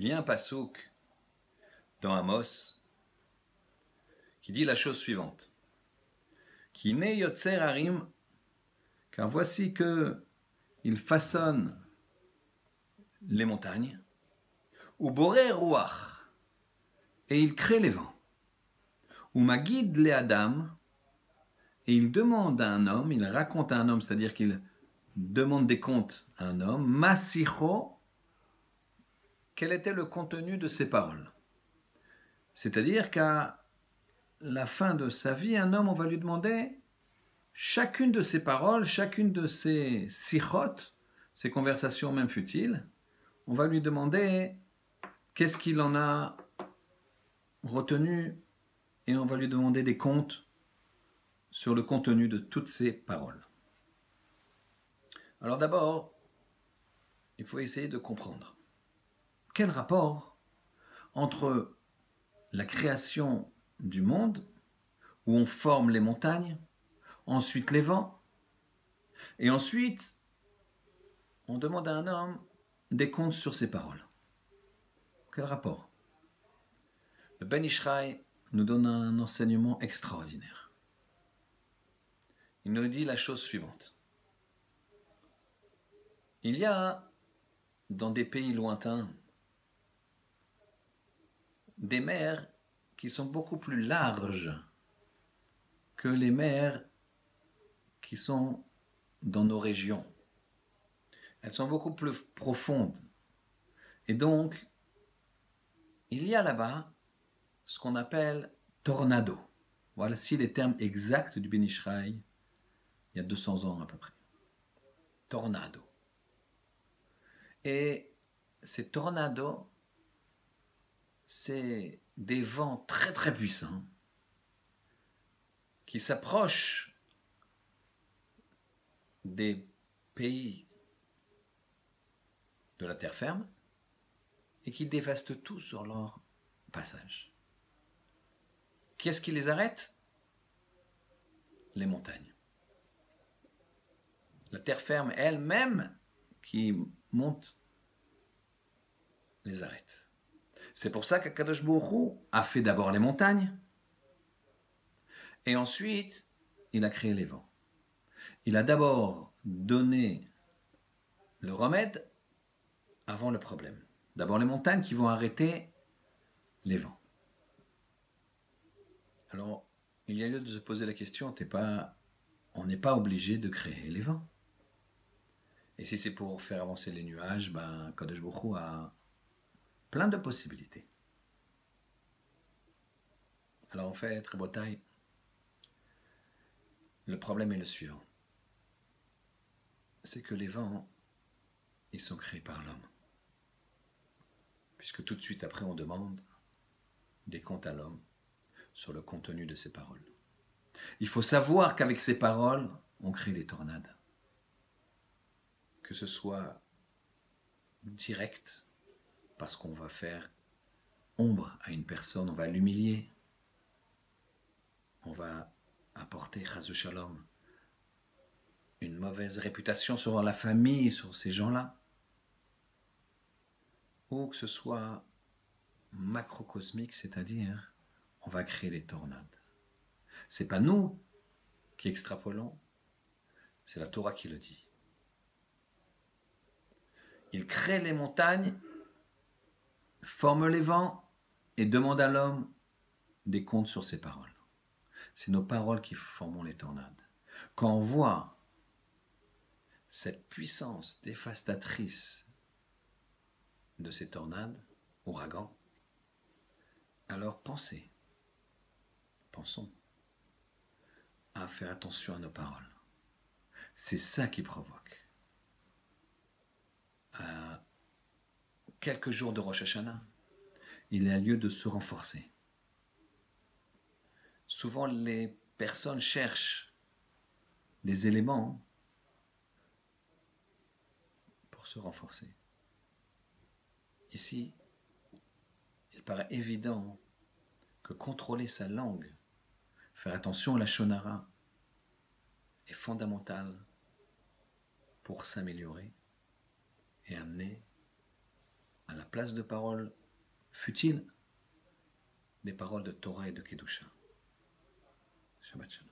Il y a un passouk dans Amos qui dit la chose suivante. Qui ne yotzer harim, car voici que il façonne les montagnes, ou boré ruach, et il crée les vents, ou magid le adam, et il demande à un homme, il raconte à un homme, c'est-à-dire qu'il demande des comptes à un homme, masicho, quel était le contenu de ses paroles. C'est-à-dire qu'à la fin de sa vie, un homme, on va lui demander chacune de ses paroles, chacune de ses sichot, ses conversations même futiles, on va lui demander qu'est-ce qu'il en a retenu et on va lui demander des comptes sur le contenu de toutes ces paroles. Alors d'abord, il faut essayer de comprendre quel rapport entre la création du monde, où on forme les montagnes, ensuite les vents, et ensuite on demande à un homme des comptes sur ses paroles. Quel rapport? Le Ben Ishraï nous donne un enseignement extraordinaire. Il nous dit la chose suivante. Il y a dans des pays lointains des mers qui sont beaucoup plus larges que les mers qui sont dans nos régions. Elles sont beaucoup plus profondes. Et donc, il y a là-bas ce qu'on appelle tornado. Voici les termes exacts du Ben Ishraï il y a 200 ans à peu près. Tornado. Et ces tornados, c'est des vents très très puissants qui s'approchent des pays de la terre ferme et qui dévastent tout sur leur passage. Qu'est-ce qui les arrête? Les montagnes. La terre ferme elle-même qui monte les arrête. C'est pour ça qu'Akadosh Baruch Hu a fait d'abord les montagnes et ensuite il a créé les vents. Il a d'abord donné le remède avant le problème. D'abord les montagnes qui vont arrêter les vents. Alors, il y a lieu de se poser la question, on n'est pas obligé de créer les vents. Et si c'est pour faire avancer les nuages, Kadosh Baruch Hu a plein de possibilités. Alors en fait, Rabotai, le problème est le suivant. C'est que les vents, ils sont créés par l'homme. Puisque tout de suite après, on demande des comptes à l'homme sur le contenu de ses paroles. Il faut savoir qu'avec ces paroles, on crée les tornades. Que ce soit direct, parce qu'on va faire ombre à une personne, on va l'humilier, on va apporter, chas shalom, une mauvaise réputation sur la famille, sur ces gens-là, ou que ce soit macrocosmique, c'est-à-dire on va créer les tornades. C'est pas nous qui extrapolons, c'est la Torah qui le dit. Il crée les montagnes, forme les vents et demande à l'homme des comptes sur ses paroles. C'est nos paroles qui forment les tornades. Quand on voit cette puissance dévastatrice de ces tornades, ouragans, alors pensons à faire attention à nos paroles. C'est ça qui provoque. À quelques jours de Rosh Hashanah, il y a lieu de se renforcer. Souvent, les personnes cherchent des éléments pour se renforcer. Ici, il paraît évident que contrôler sa langue, faire attention à la shonara, est fondamental pour s'améliorer et amener à la place de paroles futiles, des paroles de Torah et de Kedusha. Shabbat Shalom.